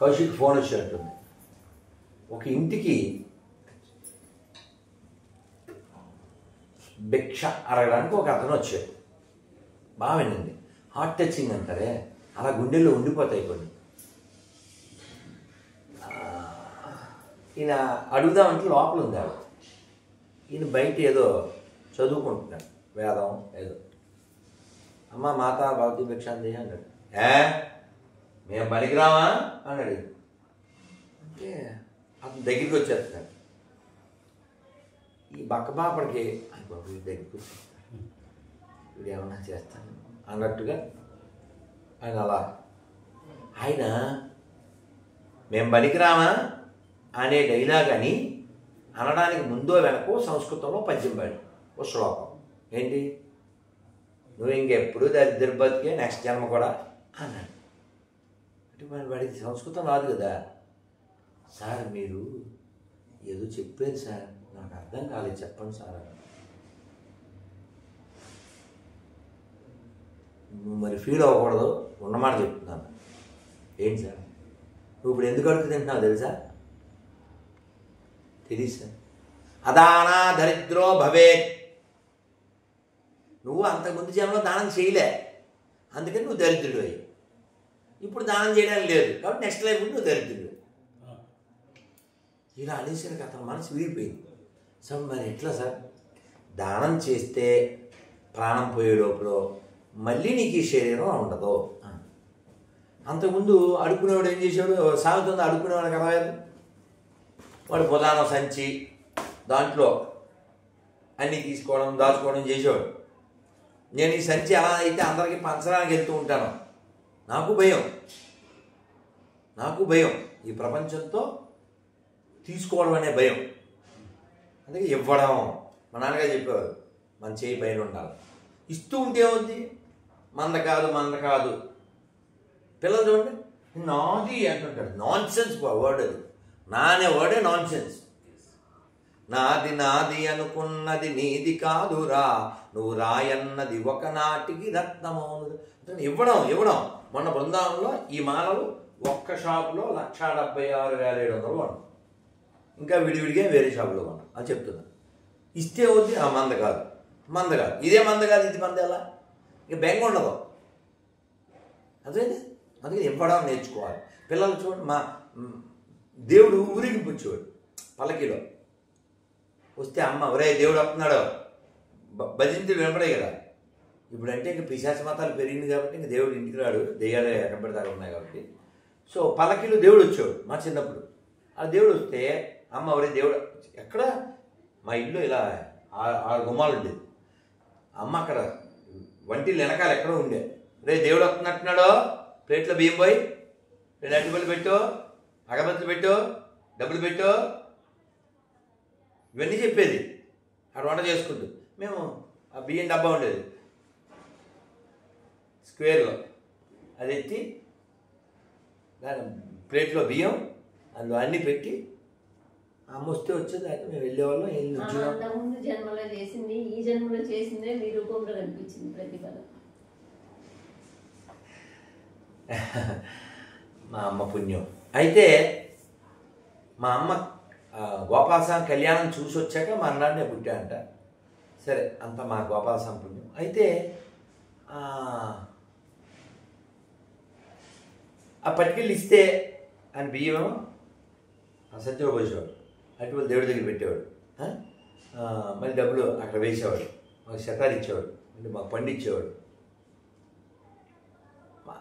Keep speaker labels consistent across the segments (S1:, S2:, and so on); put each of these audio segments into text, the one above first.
S1: Kaushik phone వచ్చినట్టుంది. ఒక ఇంటికి భిక్ష అడగడానికి ఒక అతను వచ్చాడు. బాగా వినండి, హార్ట్ టచింగ్ అంటారే అలా గుండెల్లో ఉండిపోతాయి కొన్ని. ఈయన అడుగుదామంటే లోపల ఉంది ఆవిడ. ఈయన బయట ఏదో చదువుకుంటున్నాడు, వేదం ఏదో. అమ్మ మాతా భవతి భిక్షాందేహి అన్నాడు. మేము పనికిరామా అన్నాడు. అంటే అతను దగ్గరికి వచ్చేస్తున్నాడు. ఈ బక్కబాపడికి వీడి దగ్గరికి వచ్చేస్తాడు, వీడు ఏమన్నా చేస్తాను అన్నట్టుగా ఆయన అలా ఆయన మేము పనికిరామా అనే డైలాగ్ అని అనడానికి ముందో వెనకో సంస్కృతంలో పద్యం పాడు ఓ శ్లోకం. ఏంటి, నువ్వు ఇంకెప్పుడు దరిద్ర బతికే నెక్స్ట్ జన్మ కూడా అన్నాడు. అంటే మరి వాడికి సంస్కృతం రాదు కదా. సార్ మీరు ఏదో చెప్పారు సార్, నాకు అర్థం కాలేదు, చెప్పండి సార్. నువ్వు మరి ఫీల్ అవ్వకూడదు, ఉన్నమాట చెప్తున్నాను. ఏంటి సార్, నువ్వు ఇప్పుడు ఎందుకు అడుగు తింటున్నావు తెలుసా? తెలియదు సార్. అదానా దరిద్రో భవేత్. నువ్వు అంతకుముందు జన్మలో దానం చేయలే, అందుకని నువ్వు దరిద్రుడు అయ్యి. ఇప్పుడు దానం చేయడానికి లేదు కాబట్టి నెక్స్ట్ లైఫ్ నువ్వు దరిద్రుడు. ఇలా అనేసరికి అతను మనసు విరిగిపోయింది. సార్ మరి ఎట్లా సార్, దానం చేస్తే ప్రాణం పోయే లోపల మళ్ళీ నీకు ఈ శరీరం ఉండదు. అంతకుముందు అడుక్కునేవాడు ఏం చేసేవాడు, సాగుతుంది అడుక్కునేవాడు కదా, వాడు ప్రధాన సంచి దాంట్లో అన్నీ తీసుకోవడం దాచుకోవడం చేసేవాడు. నేను ఈ సంచి ఎలా అయితే అందరికీ పంచడానికి వెళ్తూ ఉంటాను, నాకు భయం ఈ ప్రపంచంతో తీసుకోవడం అనే భయం. అందుకే ఇవ్వడం, మా నాన్నగారు చెప్పేవారు మన చేయి పైన ఉండాలి. ఇస్తూ ఉంటే ఏమవుద్ది, మంద కాదు. పిల్లలు చూడండి, నాది అంటుంటాడు. నాన్ సెన్స్ వర్డ్ అది, నా అనే వర్డే నాన్ సెన్స్. నాది అనుకున్నది నీది కాదురా, నువ్వు రాయన్నది ఒకనాటికి రత్నమౌను. ఇవ్వడం. మొన్న బృందావనంలో ఈ మాలలు ఒక్క షాపులో 1,76,700 కొన్నాం. ఇంకా విడివిడిగా వేరే షాపులో కొన్నాం అని చెప్తున్నా. ఇస్తే వద్దు, ఆ మంద కాదు, ఇదే మంద కాదు, ఇది మంద ఎలా, ఇక బెంగ ఉండదు. అదేంటి, అందుకని ఇవ్వడం నేర్చుకోవాలి. పిల్లలు చూడండి, మా దేవుడు ఊరిగిపుచ్చేవాడు పల్లకిలో వస్తే అమ్మ ఒరే దేవుడు వస్తున్నాడు భజంతులు వినపడే కదా. ఇప్పుడంటే ఇంక పిశాచ మతాలు పెరిగింది కాబట్టి ఇంక దేవుడు ఇంటికి రాడు, దెయ్యాలు ఎక్కబెడతారు ఉన్నాయి కాబట్టి. సో పల్లకిలో దేవుడు వచ్చాడు మా చిన్నప్పుడు. ఆ దేవుడు వస్తే అమ్మ ఒరే దేవుడు ఎక్కడ, మా ఇల్లు ఇలా 6 గుమ్మాలు ఉండేది. అమ్మ అక్కడ వంటిలు వెనకాల ఎక్కడో ఉండే, రే దేవుడు వస్తున్నట్టున్నాడో, ప్లేట్లో బియ్యం పోయి 2 అరటిపళ్ళు పెట్టు, అగరబత్తులు పెట్టు, డబ్బులు పెట్టు, ఇవన్నీ చెప్పేది. అక్కడ వంట చేసుకుంటూ మేము ఆ బియ్యం డబ్బా ఉండేది స్క్వేర్లో, అది ఎత్తి దాని ప్లేట్లో బియ్యం అందులో అన్నీ పెట్టి అమ్మ వస్తే వచ్చేది. అయితే మేము వెళ్ళేవాళ్ళం.
S2: ముందు జన్మలో చేసింది ఈ జన్మలో చేసిందే మీ రూపంలో కనిపించింది ప్రతిఫలం.
S1: మా అమ్మ పుణ్యం. అయితే మా అమ్మ గోపాలస్వామి కళ్యాణం చూసి వచ్చాక మా అన్నాడినే పుట్టా అంట. సరే అంత మా గోపాలస్వామి పుణ్యం. అయితే ఆ పట్టుకెళ్ళి ఇస్తే ఆయన బియ్యం సంచిలో పోసేవాడు, అటువంటి దేవుడి దగ్గర పెట్టేవాడు. మళ్ళీ డబ్బులు అక్కడ వేసేవాడు, మాకు శతాలు ఇచ్చేవాడు, మళ్ళీ మాకు పండిచ్చేవాడు.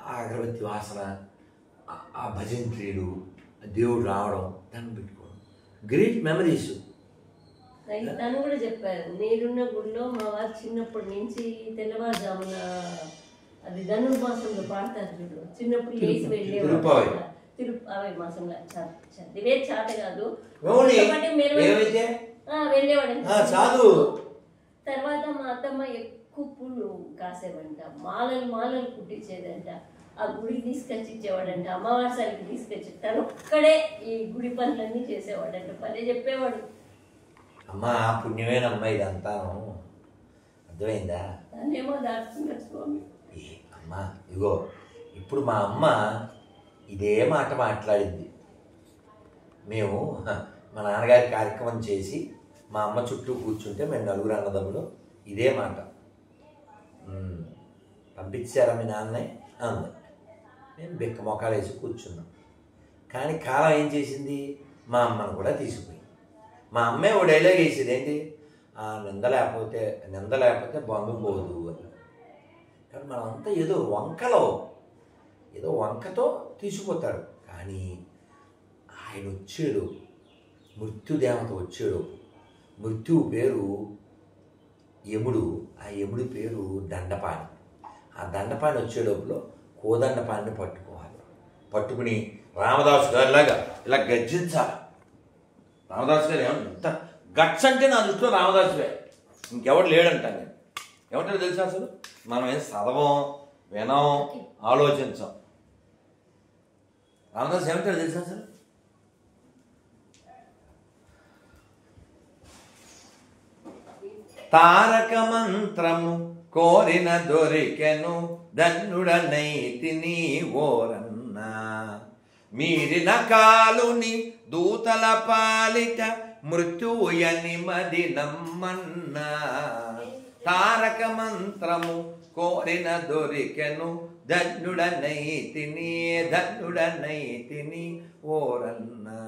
S1: ఆ అగరబత్తి వాసన, ఆ భజంత్రీలు, దేవుడు రావడం, దాన్ని పెట్టుకోవడం, గ్రేట్ మెమరీస్.
S2: తను కూడా చెప్పారు, నేనున్న గుడిలో మా వారు చిన్నప్పటి నుంచి తెల్లవారుజామున అది ధనుర్మాసంలో పాడతారు చూడు, చిన్నప్పుడు లేచి వెళ్ళేవాడు. తిరుపతి మాసంలో చదివే చాట కాదు, వెళ్ళేవాడు. తర్వాత మా అత్తమ్మ ఎక్కువ పూలు కాసేవంట, మాలలు కుట్టించేదంట, ఆ గుడికి తీసుకొచ్చి ఇచ్చేవాడంట, అమావాస్యకి తీసుకొచ్చి తను ఒక్కడే ఈ గుడి పనులన్నీ చేసేవాడంట. పదే చెప్పేవాడు.
S1: అమ్మా పుణ్యమేనమ్మా ఇదంతా, అర్థమైందా?
S2: దాన్నేమో దాచుకున్నారు స్వామి.
S1: అమ్మా ఇగో ఇప్పుడు మా అమ్మ ఇదే మాట మాట్లాడింది. మేము మా నాన్నగారి కార్యక్రమం చేసి మా అమ్మ చుట్టూ కూర్చుంటే మేము నలుగురు అన్నదమ్ములు ఇదే మాట పంపించారా మీ నాన్నే అంది. నేను బెక్క మొక్కలు వేసి కూర్చున్నాం. కానీ కాలం ఏం చేసింది, మా అమ్మను కూడా తీసుకుపోయింది. మా అమ్మే ఓ డైలాగ్ వేసేది ఏంటి, నింద లేకపోతే బంధు పోదు అని. కానీ మనమంతా ఏదో వంకతో తీసుకుపోతాడు. కానీ ఆయన వచ్చాడు, మృత్యుదేవత వచ్చాడు. మృత్యువు పేరు యముడు, ఆ యముడి పేరు దండపాణి. ఆ దండపాణి వచ్చేటప్పుడు కోదండపాణిని పట్టుకోవాలి. పట్టుకుని రామదాసు గారిలాగా ఇలా గర్జించాలి. రామదాసు గారు ఎంత గట్స్ అంటే నా దృష్టిలో రామదాసు గారు, ఇంకెవడు లేడంటాను నేను. ఏమంటారో తెలుసా, అసలు మనం ఏం చదవం, వినం, ఆలోచించాం. రామదాసు ఏమంటారో తెలుసా అసలు, తారక మంత్రము కోరిన దొరికెను ధన్యుడనైతిని ఓరన్నా, మీరిన కాలుని దూతల పాలిట మృత్యుయని మది నమ్మన్నా. తారక మంత్రము కోరిన దొరికెను ధన్యుడనైతిని ఓరన్నా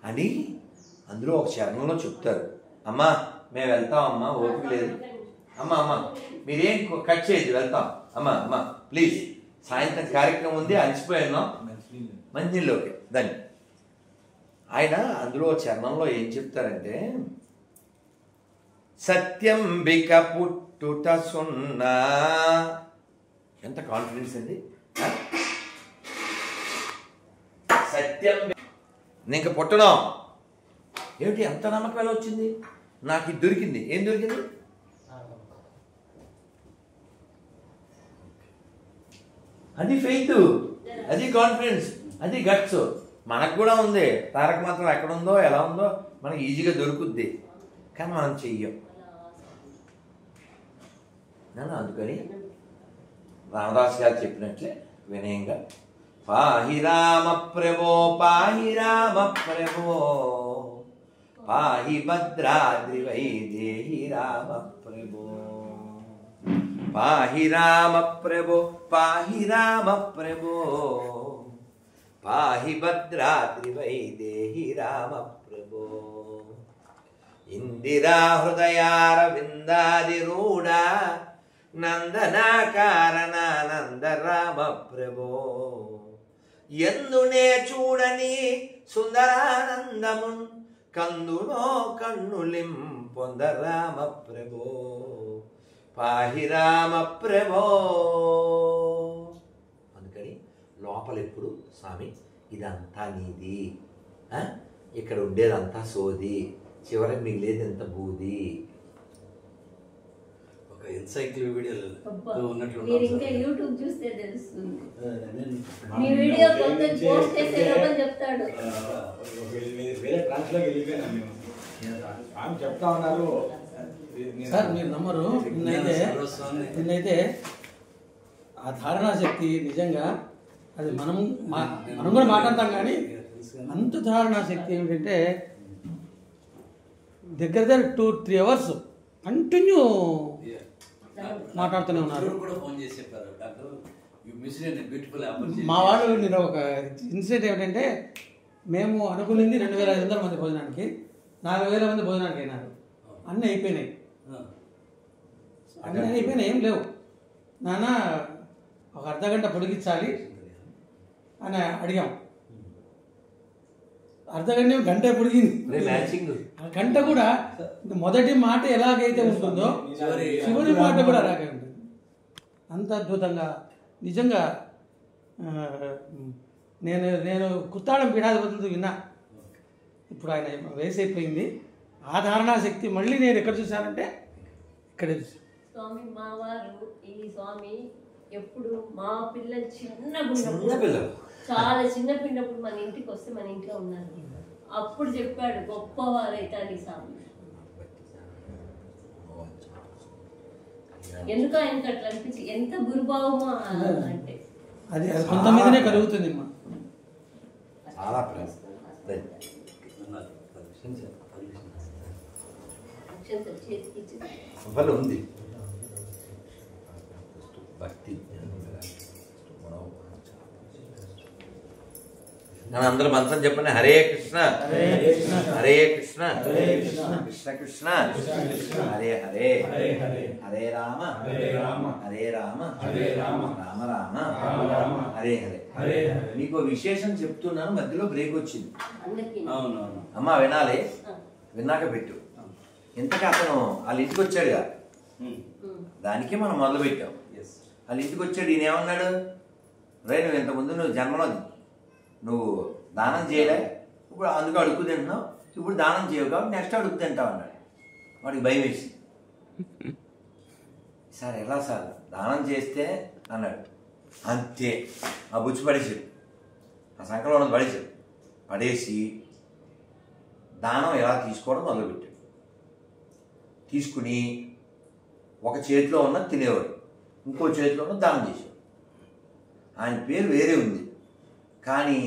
S1: అని అందులో ఒక చరణంలో చెప్తారు. అమ్మా మేము వెళ్తాం అమ్మా, ఓపిక లేదు అమ్మా, మీరేం కట్ చేయదు, వెళ్తాం అమ్మా ప్లీజ్, సాయంత్రం కార్యక్రమం ఉంది, అలసిపోయాను, మంచిలోకి దాన్ని. ఆయన అందులో చరణంలో ఏం చెప్తారంటే, సత్యంబిక పుట్టుట సున్నా. ఎంత కాన్ఫిడెన్స్ అండి. సత్యం ఇంక పుట్టడం ఏమిటి, ఎంత నమ్మకం ఎలా వచ్చింది, నాకు ఇది దొరికింది. ఏం దొరికింది, అది ఫెయిత్, అది కాన్ఫిడెన్స్, అది గట్స్. మనకు కూడా ఉంది. తారక మంత్రం ఎక్కడ ఉందో ఎలా ఉందో మనకి ఈజీగా దొరుకుద్ది, కానీ మనం చెయ్యం. అందుకని రామదాస్ గారు చెప్పినట్లే వినయంగా, పాహి రామ ప్రభో పాహి రామ ప్రభో పాహి భద్రాద్రి వైదేహి రామ ప్రభో, పాహి రామ ప్రభో పాహి రామ ప్రభో పాహి భద్రాద్రి వైదేహి రామ ప్రభో. ఇందిరా హృదయారవిందాదిరూఢ నందనాకారణానంద రామ ప్రభో, ఎందునే చూడని సుందరానందమున్ కందునో కన్నులిం పొంద రామ ప్రభో, పాహి రామ ప్రభో. అందుకని లోపల ఎప్పుడు స్వామి ఇదంతా నీది, ఇక్కడ ఉండేదంతా సోది, చివరికి మిగిలేదు ఎంత బూది. ఒక ఎన్సైక్లోపీడియాలో ఉన్నట్లు
S2: యూట్యూబ్ చూస్తే తెలుస్తుంది. మీ వీడియో పోస్ట్ చేసే లోపల చెప్తాడు.
S3: వేరే ట్రాన్స్లోకి వెళ్ళిపోయినా మేము, ఆమె చెప్తా ఉన్నారు
S4: సార్, మీరు నమ్మరు. నిన్నైతే ఆ ధారణా శక్తి నిజంగా అది మనం కూడా మాట్లాడతాం, కానీ అంత ధారణా శక్తి ఏమిటంటే దగ్గర 2-3 hours కంటిన్యూ మాట్లాడుతూనే ఉన్నారు. మా వాళ్ళు నేను ఒక ఇన్సిడెంట్ ఏమిటంటే, మేము అనుకున్నది 2500 మంది భోజనానికి, 4000 మంది భోజనానికి అయినారు. అన్నీ అయిపోయినాయి, ఏం లేవు. నాన్న ఒక అర్ధగంట పొడిగించాలి అని అడిగాం. అర్ధగంట గంట పొడిగింది. గంట కూడా మొదటి మాట ఎలాగైతే ఉంటుందో చివరి మాట కూడా అలాగే ఉంటుంది. అంత అద్భుతంగా నిజంగా. నేను కుత్తాడం పీఠాధిపతులతో విన్నా, ఇప్పుడు ఆయన వయసు అయిపోయింది. ఆ ధారణా శక్తి మళ్ళీ నేను ఎక్కడ చూశానంటే ఇక్కడ
S2: స్వామి. మా వారు ఈ స్వామి ఎప్పుడు మా పిల్లలు చిన్న చాలా చిన్న పిల్లప్పుడు మన ఇంటికి వస్తే మన ఇంట్లో ఉన్నారు. అప్పుడు చెప్పాడు, గొప్పవారైతే అని స్వామి. ఎందుకు ఆయనకు అట్లా అనిపించి ఎంత గురుభావమో అంటే
S4: అది కొంతమందినే కలుగుతుంది అమ్మా.
S1: చాలా ప్రేమ. అవ్వలు ఉంది భక్తి. కానీ అందరూ మంత్రం చెప్పండి. హరే కృష్ణ హరే కృష్ణ కృష్ణ కృష్ణ హరే హరే హరే రామ హరే రామ రామ రామ హరే హరే. మీకు విశేషం చెప్తున్నాను, మధ్యలో బ్రేక్ వచ్చింది. అమ్మా వినాలి, విన్నాక పెట్టు. ఇంతకు అతను వాళ్ళ ఇంటికి వచ్చాడుగా, దానికే మనం మొదలు పెట్టాం. వాళ్ళ ఇంటికి వచ్చాడు. ఈయన ఏమన్నాడు? రే నువ్వు ఇంతకుముందు నువ్వు జన్మలో నువ్వు దానం చేయలే, ఇప్పుడు అందుకు అడుగు తింటున్నావు, ఇప్పుడు దానం చేయవు కాబట్టి నెక్స్ట్ అడుగు తింటావు అన్నాడు. వాడికి భయం వేసి, సార్ ఎలా సార్ దానం చేస్తే అన్నాడు. అంతే ఆ బుచ్చి పడేసాడు, ఆ సంకలో ఉన్నది పడేసాడు. పడేసి దానం ఎలా తీసుకోవడం మొదలుపెట్టాడు. తీసుకుని ఒక చేతిలో ఉన్న తినేవాడు, ఇంకో చేతిలో ఉన్న దానం చేసేవాడు. ఆయన పేరు వేరే ఉంది, కానీ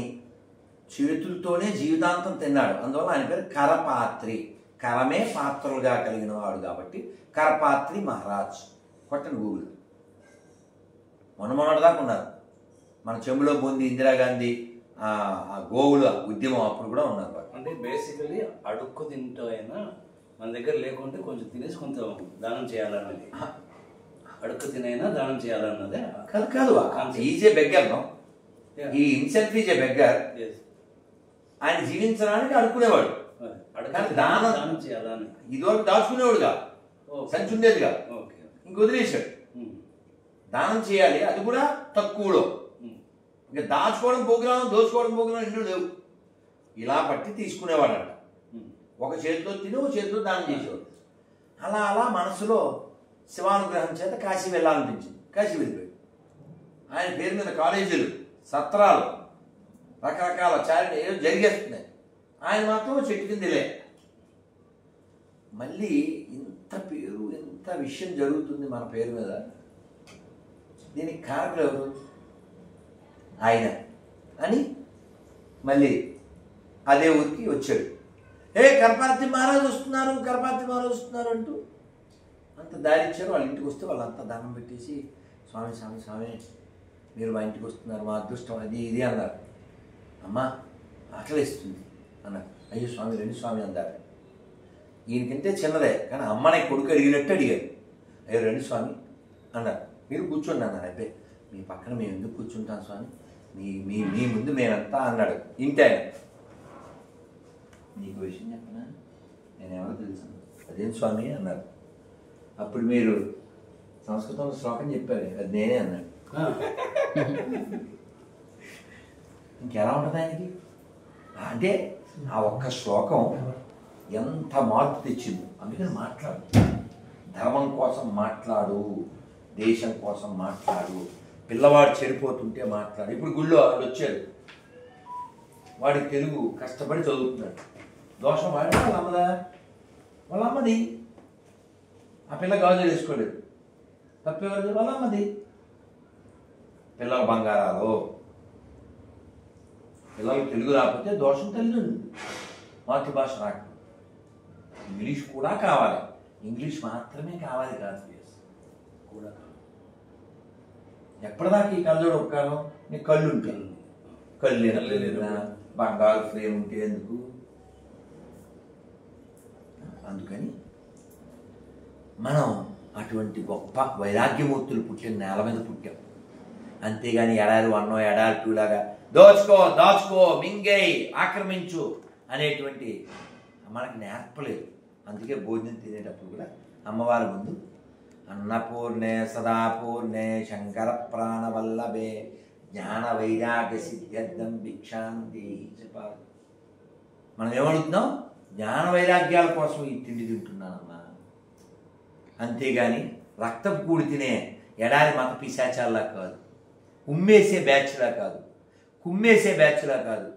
S1: చేతులతోనే జీవితాంతం తిన్నాడు. అందువల్ల ఆయన పేరు కరపాత్రి. కరమే పాత్రలుగా కలిగిన వాడు కాబట్టి కరపాత్రి మహారాజ్. కొట్టండి గూగుల్. మొన్నదాకా ఉన్నారు. మన చెంబులో పొంది ఇందిరాగాంధీ ఆ గోవుల ఉద్యమం అప్పుడు కూడా ఉన్నారు.
S5: అంటే బేసికలీ అడుక్కు తింటూ అయినా మన దగ్గర లేకుంటే కొంచెం తినేసి కొంచెం దానం చేయాలన్నది. అడుక్కు తినైనా దానం చేయాలన్నదే
S1: కాదు. ఈజే బెగ్గర్ నో, ఈ ఇన్సెల్ఫ్ ఈజ్ ఏ బెగ్గర్. ఆయన జీవించడానికి అడుక్కునేవాడు, దానం
S5: చేయాలని
S1: ఇదివరకు దాచుకునేవాడుగా, సంచి ఉండేదిగా, ఇంక వదిలేశాడు. దానం చేయాలి, అది కూడా తక్కువలో. ఇంకా దాచుకోవడం ప్రోగ్రాం, దోచుకోవడం ప్రోగ్రాం ఇంట్లో లేవు. ఇలా పట్టి తీసుకునేవాడంట. ఒక చేతిలో తిని ఒక చేతిలో దానం చేసేవాడు. అలా అలా మనసులో శివానుగ్రహం చేత కాశీ వెళ్ళాలనిపించింది. కాశీ వెళ్ళిపోయాడు. ఆయన పేరు మీద కాలేజీలు, సత్రాలు, రకరకాల చారిటీ ఏదో జరిగేస్తున్నాయి. ఆయన మాత్రం చెట్టు కిందలే. మళ్ళీ ఇంత పేరు, ఇంత విషయం జరుగుతుంది మన పేరు మీద, దీనికి కారకులు ఎవరు? ఆయన అని మళ్ళీ అదే ఊరికి వచ్చాడు. కరపార్తి మహారాజు వస్తున్నారు, కరపార్తి మహారాజు వస్తున్నారు అంటూ అంత దారి ఇచ్చారు. వాళ్ళ ఇంటికి వస్తే వాళ్ళంతా దానం పెట్టేసి, స్వామి స్వామి స్వామి మీరు మా ఇంటికి వస్తున్నారు, మా అదృష్టం అది ఇది అన్నారు. అమ్మ ఆకలిస్తుంది అన్నారు. అయ్యో స్వామి రండి స్వామి అన్నారు. ఈయనకంటే చిన్నదే, కానీ అమ్మని కొడుకు అడిగినట్టు అడిగారు. అయ్యో రండి స్వామి అన్నారు. మీరు కూర్చోండి అన్నారు. అయిపోయి మీ పక్కన మేము ఎందుకు కూర్చుంటాం స్వామి, మీ ముందు మేమంతా అన్నాడు. ఇంటి ఆయన, నీకు విషయం చెప్పనా, నేనేమో తెలుసు. అదేం స్వామి అన్నారు. అప్పుడు మీరు సంస్కృతంలో శ్లోకం చెప్పారు, అది నేనే అన్నాడు. ఇంకెలా ఉంటుంది ఆయనకి? అంటే ఆ ఒక్క శ్లోకం ఎంత మార్పు తెచ్చింది. అందుకని మాట్లాడు, ధర్మం కోసం మాట్లాడు, దేశం కోసం మాట్లాడు, పిల్లవాడు చెడిపోతుంటే మాట్లాడు. ఇప్పుడు గుళ్ళో వాడు వచ్చాడు, వాడికి తెలుగు కష్టపడి చదువుతున్నాడు. దోషం వాడి వాళ్ళ అమ్మదా, వాళ్ళ అమ్మది. ఆ పిల్ల గాజులు వేసుకోలేదు, తప్పేవారు వాళ్ళ అమ్మది. పిల్లల బంగారాలు, పిల్లలు తెలుగు రాకపోతే దోషం తల్లిదండ్రులు. మాతృభాష రాక ఇంగ్లీష్ కూడా కావాలి, ఇంగ్లీష్ మాత్రమే కావాలి కాదు కూడా కావాలి. ఎప్పటిదాకా ఈ కళ్ళజోడు ఒక్కాను? నీకు కళ్ళు ఉంటాయి, కళ్ళు బంగారు ఫ్రేమ్ ఉంటే ఎందుకు? అందుకని మనం అటువంటి గొప్ప వైరాగ్యమూర్తులు పుట్టిన నేల మీద పుట్టాం. అంతేగాని ఎడారి వన్నో ఎడారి టూలాగా దోచుకో దాచుకో మింగేయి ఆక్రమించు అనేటువంటి మనకు నేర్పలేదు. అందుకే భోజనం తినేటప్పుడు కూడా అమ్మవారి ముందు అన్నపూర్ణే సదాపూర్ణే శంకర ప్రాణవల్లభే జ్ఞాన వైరాగ్య సిద్ధ్యర్థం భిక్షాంతి చెప్పాలి. మనం ఏమడుగుతున్నాం? జ్ఞాన వైరాగ్యాల కోసం ఈ తిండి తింటున్నానమ్మా, అంతేగాని రక్తపు కూడి తినే ఎడారి మత పిశాచాల్లా కాదు, ఉమ్మేసే బ్యాచ్లా కాదు, కుమ్మేసే బ్యాచ్లా కాదు,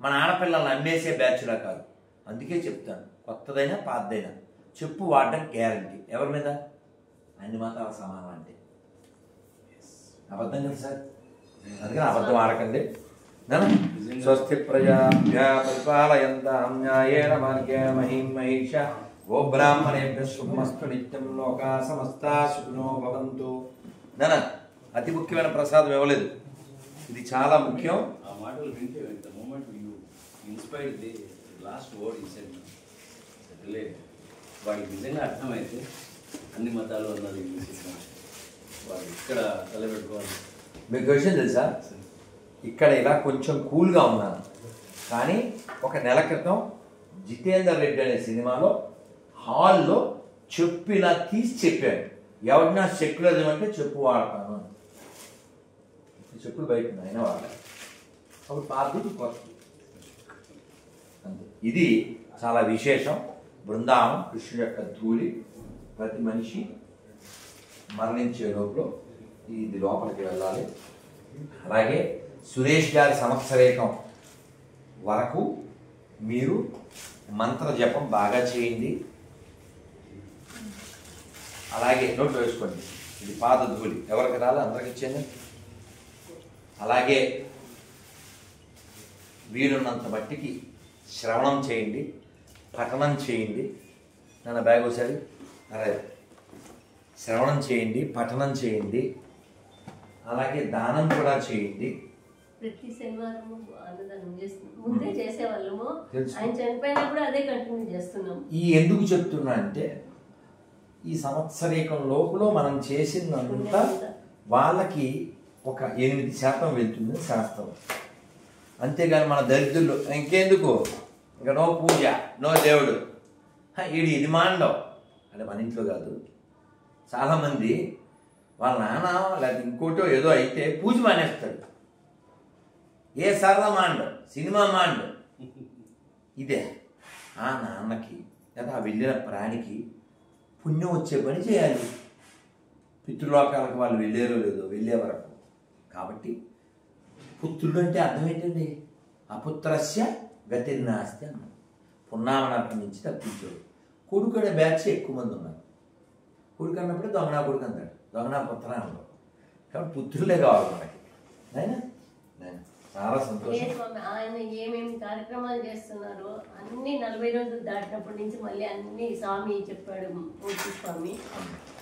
S1: మన ఆడపిల్లల్ని అమ్మేసే బ్యాచ్లా కాదు. అందుకే చెప్తాను, కొత్తదైనా పాతదైనా చెప్పు వాడడం గ్యారంటీ. ఎవరి మీద? అన్ని మతాల సమానం అంటే అబద్ధం కదా సార్. అందుకని అబద్ధం ఆడకండి. స్వస్తి ప్రజాభ్య పరిపాలయంతాం న్యాయేన మార్గేణ మహీం మహిష గోబ్రాహ్మణేభ్యః శుభమస్తు నిత్యం లోకా సమస్తా సుఖినో భవంతు. అతి ముఖ్యమైన ప్రసాదం ఇవ్వలేదు, ఇది చాలా ముఖ్యం.
S5: ఆ మాటలు వింటే the moment you inspired the last word he said వాడికి నిజంగా అర్థమైతే అన్ని మతాలు అన్నది వాడు ఇక్కడ తలపెట్టుకోవాలి.
S1: మీకు విషయం తెలుసా, ఇక్కడ ఇలా కొంచెం కూల్గా ఉన్నాను, కానీ ఒక నెల క్రితం జితేందర్ రెడ్డి అనే సినిమాలో హాల్లో చెప్పు ఇలా తీసి చెప్పాడు, ఎవరినా సెక్యులరిజం అంటే చెప్పు వాడతాను. చెప్పులు బయట అయినా వాడాలి, అప్పుడు పార్టీ కొత్త. అంతే, ఇది చాలా విశేషం. బృందావనం కృష్ణుడి యొక్క ధూళి ప్రతి మనిషి మరణించే లోపల ఇది లోపలికి వెళ్ళాలి. అలాగే సురేష్ గారి సంవత్సరేకం వరకు మీరు మంత్ర జపం బాగా చేయండి. అలాగే నోట్ వేసుకోండి, ఇది పాత ధూళి ఎవరికి రాలి అందరికి ఇచ్చేయండి. అలాగే వీలున్నంత మట్టికి శ్రవణం చేయండి, పఠనం చేయండి. నన్ను బ్యాగ్ ఒకసారి అరే శ్రవణం చేయండి, పఠనం చేయండి, అలాగే దానం కూడా చేయండి.
S2: ప్రతి శనివారము అన్నదానం చేస్తున్నాం, ముందే చేసేవాళ్ళము, ఆయన చనిపోయినప్పుడు అదే కంటిన్యూ చేస్తున్నాం.
S1: ఈ ఎందుకు చెప్తున్నా అంటే ఈ సంవత్సరీకం లోపల మనం చేసిందంతా వాళ్ళకి ఒక 8% వెళ్తుంది శాస్త్రం. అంతేగాని మన దరిద్రులు ఇంకెందుకు, ఇంకా నో పూజ, నో దేవుడు, ఇది మాండవ్ అంటే మన ఇంట్లో కాదు. చాలామంది వాళ్ళ నాన్న లేదా ఇంకోటో ఏదో అయితే పూజ మానేస్తాడు. ఏ సరదా మాండవ్, సినిమా మాండవ్. ఇదే ఆ నాన్నకి లేదా ఆ వెళ్ళిన ప్రాణికి పుణ్యం వచ్చే పని చేయాలి. పితృలోకాలకు వాళ్ళు వెళ్ళారో లేదో, వెళ్ళే వరకు. కాబట్టి పుత్రుడు అంటే అర్థం ఏంటండి, అపుత్రస్య గతిర్నాస్తి అన్నాడు. పున్నామనర్పణ నుంచి తప్పించాడు. కొడుకు అనే బ్యాచ్ ఎక్కువ మంది ఉన్నారు. కొడుకు అన్నప్పుడే దొంగనా కొడుకు అంటాడు, దొంగనా పుత్ర అన్నాడు. కాబట్టి పుత్రులే కావాలి మనకి. నాయనా చాలా సంతోషం.
S2: ఆయన ఏమేమి కార్యక్రమాలు చేస్తున్నారు అన్ని 40 రోజులు దాటినప్పటి నుంచి మళ్ళీ అన్ని స్వామి చెప్పాడు, పూర్తి స్వామి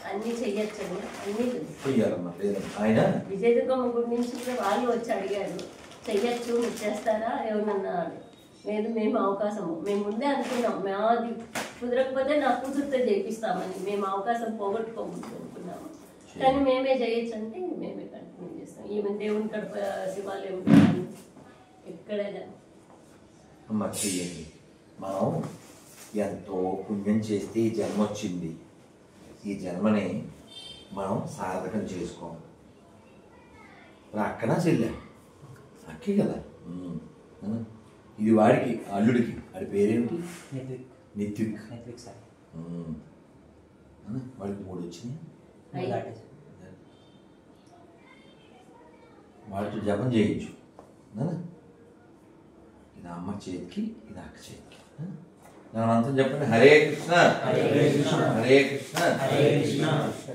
S2: అన్ని చెయ్యొచ్చని అన్ని
S1: చెయ్యాలమ్మా. ఆయన
S2: విజయదుర్గమ్మ గుడి నుంచి కూడా వాళ్ళు వచ్చి అడిగారు, చెయ్యొచ్చు మీరు చేస్తారా ఏమన్నారు. లేదు మేము అవకాశము, మేము ముందే అనుకున్నాం, మాది కుదరకపోతే నా కూతురుతో చేపిస్తామని మేము అవకాశం పోగొట్టుకోకూడదు అనుకున్నాము. కానీ మేమే చేయొచ్చు అంటే మేమే కంటిన్యూ చేస్తాం. ఈమె దేవుని కడప శివాలయం ఎక్కడైనా
S1: అమ్మ చెయ్యండి. మనం ఎంతో పుణ్యం చేస్తే ఈ జన్మ వచ్చింది. ఈ జన్మని మనం సార్థకం చేసుకోవాలి. అక్కన చెల్లా అక్కే కదా. ఇది వాడికి అల్లుడికి, వాడి పేరేంటి, నిత్విక్. వాడికి 3 వచ్చినాయి. వాడితో జపం చేయించు. ఇది అమ్మ చేతికి, ఇది అక్క చేతికి. అంతా చెప్పండి, హరే కృష్ణ హరే కృష్ణ హరే కృష్ణ హరే కృష్ణ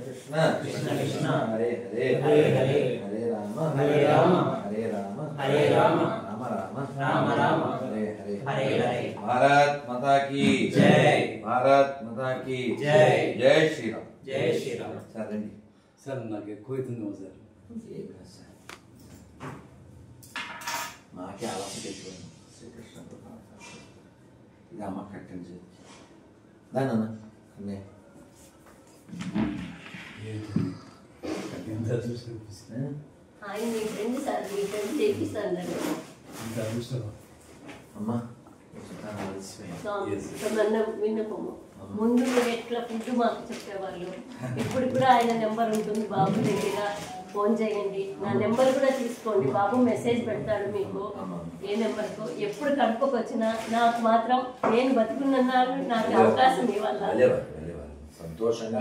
S1: కృష్ణ కృష్ణ కృష్ణ హరే హరే హరే హరే రామ హరే రామ హరే రామ హరే రామ రామ రామ రామ రామ హరే హరే హరే హరే. భారత్ మాతా కీ జై, భారత్ మాతా కీ జై. జై శ్రీరామ్, జై శ్రీరామ్. సార్ రండి
S5: సార్, నాకు ఎక్కువ అవుతుందేమో సార్.
S1: మాకే ఆలోచన ఎక్కువ. శ్రీకృష్ణ ఇది అమ్మ కట్టండి దాని అన్నయ్య
S2: ఆయన మీ ఫ్రెండ్ సార్, మీ ఫ్రెండ్ చేపిస్తాను
S1: అమ్మా.
S2: విన్నపము ముందు మీరు ఎట్లా ఫుడ్ మాకు చెప్పేవాళ్ళు, ఇప్పుడు కూడా ఆయన నెంబర్ ఉంటుంది బాబు దగ్గర, ఫోన్ చేయండి. నా నెంబర్ కూడా తీసుకోండి, బాబు మెసేజ్ పెడతాడు మీకు ఏ నెంబర్కు. ఎప్పుడు కడుపుకు వచ్చినా నాకు మాత్రం నేను బతుకున్నాను, నాకు అవకాశం ఇవ్వాలి.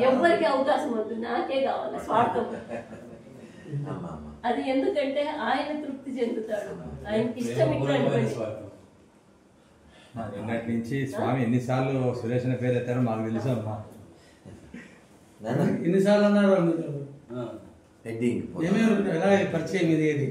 S2: ఎవరికి అవకాశం వద్దు, నాకే కావాలి. స్వార్థం అది. ఎందుకంటే ఆయన తృప్తి చెందుతాడు, ఆయనకి ఇష్టం.
S3: నిన్నటి నుంచి స్వామి ఎన్నిసార్లు సురేష్ అనే పేరు ఎత్తారో మాకు తెలుసు అమ్మా.
S4: ఎన్నిసార్లు అన్నారు
S1: హెడ్డింగ్
S4: ఎలా పరిచయం ఇది